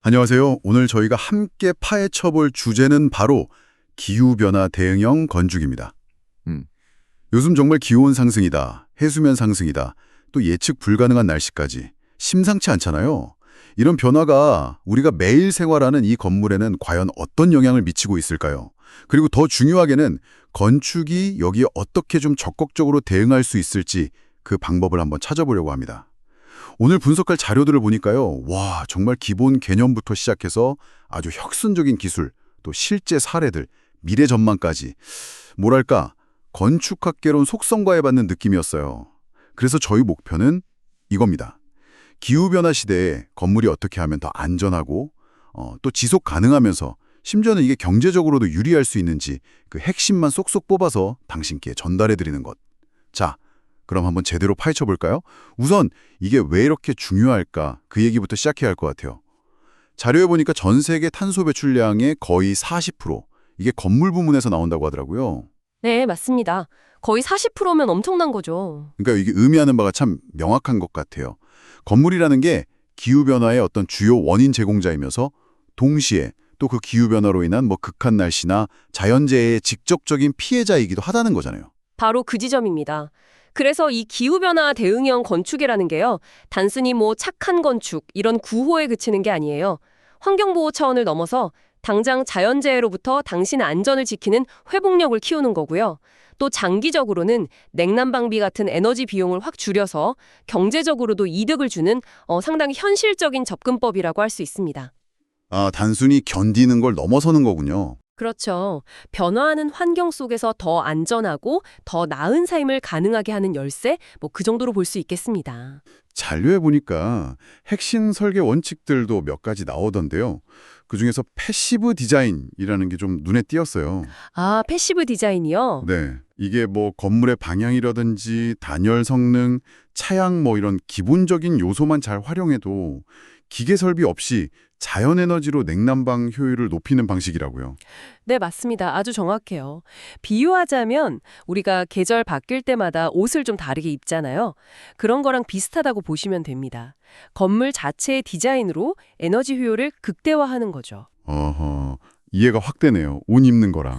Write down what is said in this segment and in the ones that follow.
안녕하세요. 오늘 저희가 함께 파헤쳐볼 주제는 바로 기후변화 대응형 건축입니다. 음, 요즘 정말 기온 상승이다, 해수면 상승이다, 또 예측 불가능한 날씨까지 심상치 않잖아요. 이런 변화가 우리가 매일 생활하는 이 건물에는 과연 어떤 영향을 미치고 있을까요? 그리고 더 중요하게는 건축이 여기에 어떻게 좀 적극적으로 대응할 수 있을지 그 방법을 한번 찾아보려고 합니다. 오늘 분석할 자료들을 보니까요. 와, 정말 기본 개념부터 시작해서 아주 혁신적인 기술, 또 실제 사례들, 미래 전망까지 뭐랄까 건축학개론 속성과에 받는 느낌이었어요. 그래서 저희 목표는 이겁니다. 기후변화 시대에 건물이 어떻게 하면 더 안전하고 또 지속 가능하면서 심지어는 이게 경제적으로도 유리할 수 있는지 그 핵심만 쏙쏙 뽑아서 당신께 전달해드리는 것. 자, 그럼 한번 제대로 파헤쳐 볼까요? 우선 이게 왜 이렇게 중요할까? 그 얘기부터 시작해야 할 것 같아요. 자료에 보니까 전 세계 탄소 배출량의 거의 40%, 이게 건물 부문에서 나온다고 하더라고요. 네, 맞습니다. 거의 40%면 엄청난 거죠. 그러니까 이게 의미하는 바가 참 명확한 것 같아요. 건물이라는 게 기후변화의 어떤 주요 원인 제공자이면서 동시에 또 그 기후변화로 인한 극한 날씨나 자연재해의 직접적인 피해자이기도 하다는 거잖아요. 바로 그 지점입니다. 그래서 이 기후변화 대응형 건축이라는 게요. 단순히 착한 건축, 이런 구호에 그치는 게 아니에요. 환경보호 차원을 넘어서 당장 자연재해로부터 당신의 안전을 지키는 회복력을 키우는 거고요. 또 장기적으로는 냉난방비 같은 에너지 비용을 확 줄여서 경제적으로도 이득을 주는 상당히 현실적인 접근법이라고 할 수 있습니다. 아, 단순히 견디는 걸 넘어서는 거군요. 그렇죠. 변화하는 환경 속에서 더 안전하고 더 나은 삶을 가능하게 하는 열쇠, 그 정도로 볼 수 있겠습니다. 잔류해 보니까 핵심 설계 원칙들도 몇 가지 나오던데요. 그중에서 패시브 디자인이라는 게 좀 눈에 띄었어요. 아, 패시브 디자인이요? 네. 이게 건물의 방향이라든지 단열 성능, 차양 이런 기본적인 요소만 잘 활용해도 기계 설비 없이 자연 에너지로 냉난방 효율을 높이는 방식이라고요. 네, 맞습니다. 아주 정확해요. 비유하자면 우리가 계절 바뀔 때마다 옷을 좀 다르게 입잖아요. 그런 거랑 비슷하다고 보시면 됩니다. 건물 자체의 디자인으로 에너지 효율을 극대화하는 거죠. 어허, 이해가 확 되네요. 옷 입는 거랑.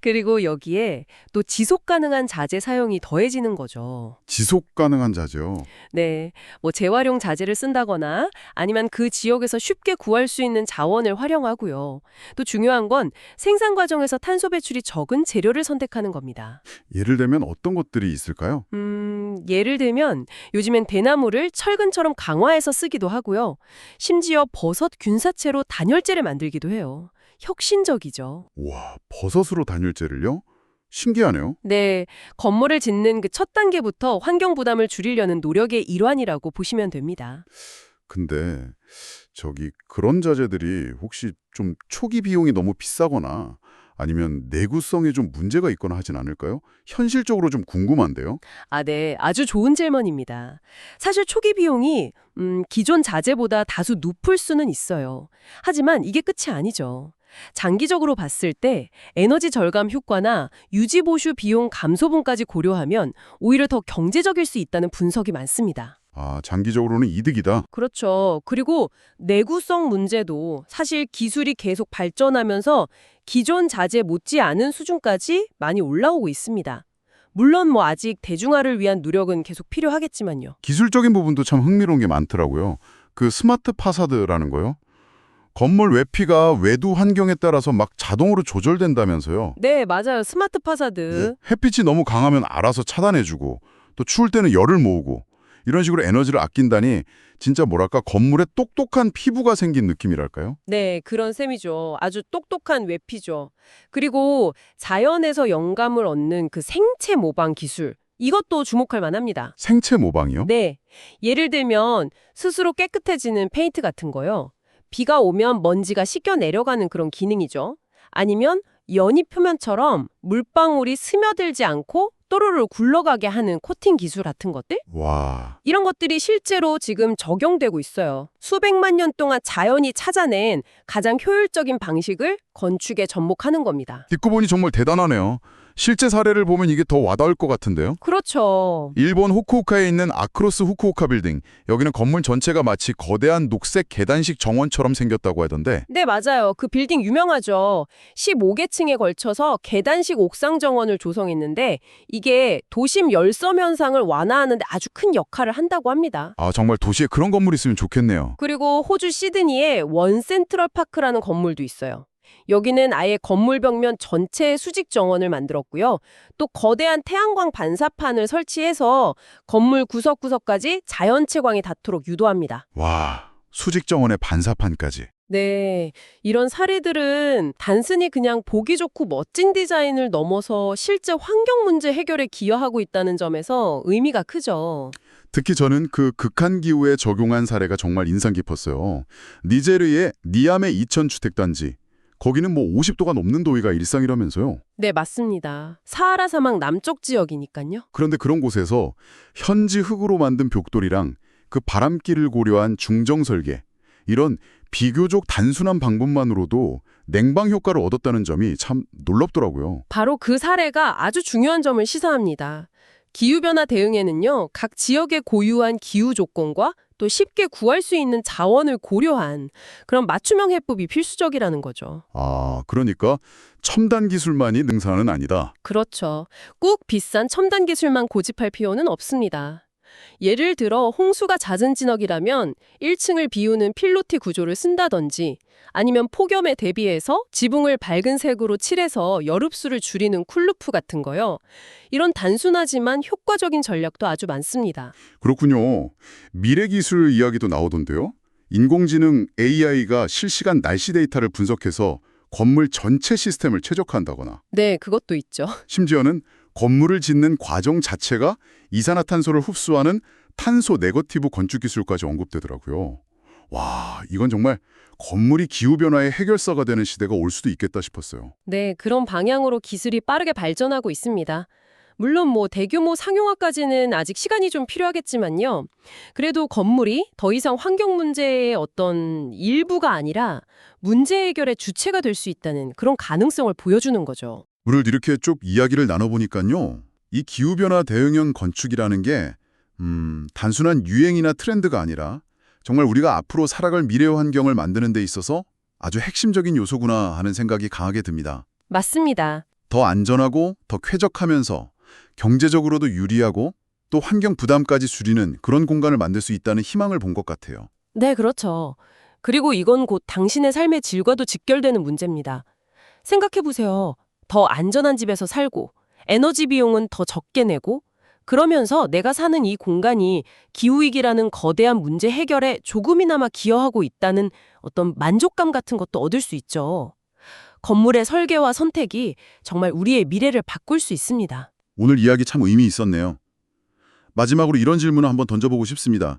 그리고 여기에 또 지속 가능한 자재 사용이 더해지는 거죠. 지속 가능한 자재요. 네, 재활용 자재를 쓴다거나 아니면 그 지역에서 쉽게 구할 수 있는 자원을 활용하고요. 또 중요한 건 생산 과정에서 탄소 배출이 적은 재료를 선택하는 겁니다. 예를 들면 어떤 것들이 있을까요? 예를 들면 요즘엔 대나무를 철근처럼 강화해서 쓰기도 하고요. 심지어 버섯 균사체로 단열재를 만들기도 해요. 혁신적이죠. 와, 버섯으로 단열재를요? 신기하네요. 네, 건물을 짓는 그 첫 단계부터 환경 부담을 줄이려는 노력의 일환이라고 보시면 됩니다. 근데 그런 자재들이 혹시 좀 초기 비용이 너무 비싸거나 아니면 내구성에 좀 문제가 있거나 하진 않을까요? 현실적으로 좀 궁금한데요. 아, 네. 아주 좋은 질문입니다. 사실 초기 비용이 기존 자재보다 다소 높을 수는 있어요. 하지만 이게 끝이 아니죠. 장기적으로 봤을 때 에너지 절감 효과나 유지 보수 비용 감소분까지 고려하면 오히려 더 경제적일 수 있다는 분석이 많습니다. 아, 장기적으로는 이득이다. 그렇죠. 그리고 내구성 문제도 사실 기술이 계속 발전하면서 기존 자재 못지않은 수준까지 많이 올라오고 있습니다. 물론 아직 대중화를 위한 노력은 계속 필요하겠지만요. 기술적인 부분도 참 흥미로운 게 많더라고요. 그 스마트 파사드라는 거요. 건물 외피가 외부 환경에 따라서 막 자동으로 조절된다면서요. 네, 맞아요. 스마트 파사드. 햇빛이 너무 강하면 알아서 차단해주고 또 추울 때는 열을 모으고 이런 식으로 에너지를 아낀다니 진짜 건물에 똑똑한 피부가 생긴 느낌이랄까요? 네, 그런 셈이죠. 아주 똑똑한 외피죠. 그리고 자연에서 영감을 얻는 그 생체 모방 기술. 이것도 주목할 만합니다. 생체 모방이요? 네. 예를 들면 스스로 깨끗해지는 페인트 같은 거요. 비가 오면 먼지가 씻겨 내려가는 그런 기능이죠. 아니면 연잎 표면처럼 물방울이 스며들지 않고 또르르 굴러가게 하는 코팅 기술 같은 것들? 와, 이런 것들이 실제로 지금 적용되고 있어요. 수백만 년 동안 자연이 찾아낸 가장 효율적인 방식을 건축에 접목하는 겁니다. 듣고 보니 정말 대단하네요. 실제 사례를 보면 이게 더 와닿을 것 같은데요. 그렇죠. 일본 후쿠오카에 있는 아크로스 후쿠오카 빌딩. 여기는 건물 전체가 마치 거대한 녹색 계단식 정원처럼 생겼다고 하던데 네, 맞아요. 그 빌딩 유명하죠. 15개층에 걸쳐서 계단식 옥상 정원을 조성했는데 이게 도심 열섬 현상을 완화하는 데 아주 큰 역할을 한다고 합니다. 정말 도시에 그런 건물이 있으면 좋겠네요. 그리고 호주 시드니에 원 센트럴 파크라는 건물도 있어요. 여기는 아예 건물 벽면 전체에 수직 정원을 만들었고요. 또 거대한 태양광 반사판을 설치해서 건물 구석구석까지 자연채광이 닿도록 유도합니다. 와, 수직 정원에 반사판까지. 네, 이런 사례들은 단순히 그냥 보기 좋고 멋진 디자인을 넘어서 실제 환경 문제 해결에 기여하고 있다는 점에서 의미가 크죠. 특히 저는 그 극한기후에 적용한 사례가 정말 인상 깊었어요. 니제르의 니아메 2000주택단지. 거기는 뭐 50도가 넘는 더위가 일상이라면서요. 네, 맞습니다. 사하라 사막 남쪽 지역이니까요. 그런데 그런 곳에서 현지 흙으로 만든 벽돌이랑 그 바람길을 고려한 중정 설계, 이런 비교적 단순한 방법만으로도 냉방 효과를 얻었다는 점이 참 놀랍더라고요. 바로 그 사례가 아주 중요한 점을 시사합니다. 기후변화 대응에는요, 각 지역의 고유한 기후 조건과 또 쉽게 구할 수 있는 자원을 고려한 그런 맞춤형 해법이 필수적이라는 거죠. 그러니까 첨단 기술만이 능사는 아니다. 그렇죠. 꼭 비싼 첨단 기술만 고집할 필요는 없습니다. 예를 들어 홍수가 잦은 지역이라면 1층을 비우는 필로티 구조를 쓴다든지 아니면 폭염에 대비해서 지붕을 밝은 색으로 칠해서 열흡수를 줄이는 쿨루프 같은 거요. 이런 단순하지만 효과적인 전략도 아주 많습니다. 그렇군요. 미래 기술 이야기도 나오던데요. 인공지능 AI가 실시간 날씨 데이터를 분석해서 건물 전체 시스템을 최적화한다거나 네, 그것도 있죠. 심지어는 건물을 짓는 과정 자체가 이산화탄소를 흡수하는 탄소 네거티브 건축 기술까지 언급되더라고요. 와, 이건 정말 건물이 기후변화의 해결사가 되는 시대가 올 수도 있겠다 싶었어요. 네, 그런 방향으로 기술이 빠르게 발전하고 있습니다. 물론 대규모 상용화까지는 아직 시간이 좀 필요하겠지만요. 그래도 건물이 더 이상 환경 문제의 어떤 일부가 아니라 문제 해결의 주체가 될 수 있다는 그런 가능성을 보여주는 거죠. 오늘 이렇게 쭉 이야기를 나눠보니까요. 이 기후변화 대응형 건축이라는 게 단순한 유행이나 트렌드가 아니라 정말 우리가 앞으로 살아갈 미래 환경을 만드는 데 있어서 아주 핵심적인 요소구나 하는 생각이 강하게 듭니다. 맞습니다. 더 안전하고 더 쾌적하면서 경제적으로도 유리하고 또 환경 부담까지 줄이는 그런 공간을 만들 수 있다는 희망을 본 것 같아요. 네, 그렇죠. 그리고 이건 곧 당신의 삶의 질과도 직결되는 문제입니다. 생각해보세요. 더 안전한 집에서 살고 에너지 비용은 더 적게 내고 그러면서 내가 사는 이 공간이 기후위기라는 거대한 문제 해결에 조금이나마 기여하고 있다는 어떤 만족감 같은 것도 얻을 수 있죠. 건물의 설계와 선택이 정말 우리의 미래를 바꿀 수 있습니다. 오늘 이야기 참 의미 있었네요. 마지막으로 이런 질문을 한번 던져보고 싶습니다.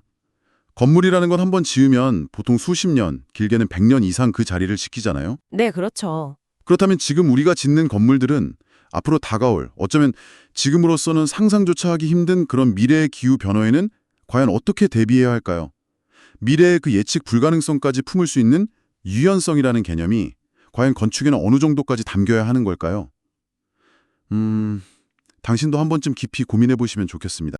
건물이라는 건 한번 지으면 보통 수십 년, 길게는 100년 이상 그 자리를 지키잖아요. 네, 그렇죠. 그렇다면 지금 우리가 짓는 건물들은 앞으로 다가올, 어쩌면 지금으로서는 상상조차 하기 힘든 그런 미래의 기후 변화에는 과연 어떻게 대비해야 할까요? 미래의 그 예측 불가능성까지 품을 수 있는 유연성이라는 개념이 과연 건축에는 어느 정도까지 담겨야 하는 걸까요? 당신도 한 번쯤 깊이 고민해 보시면 좋겠습니다.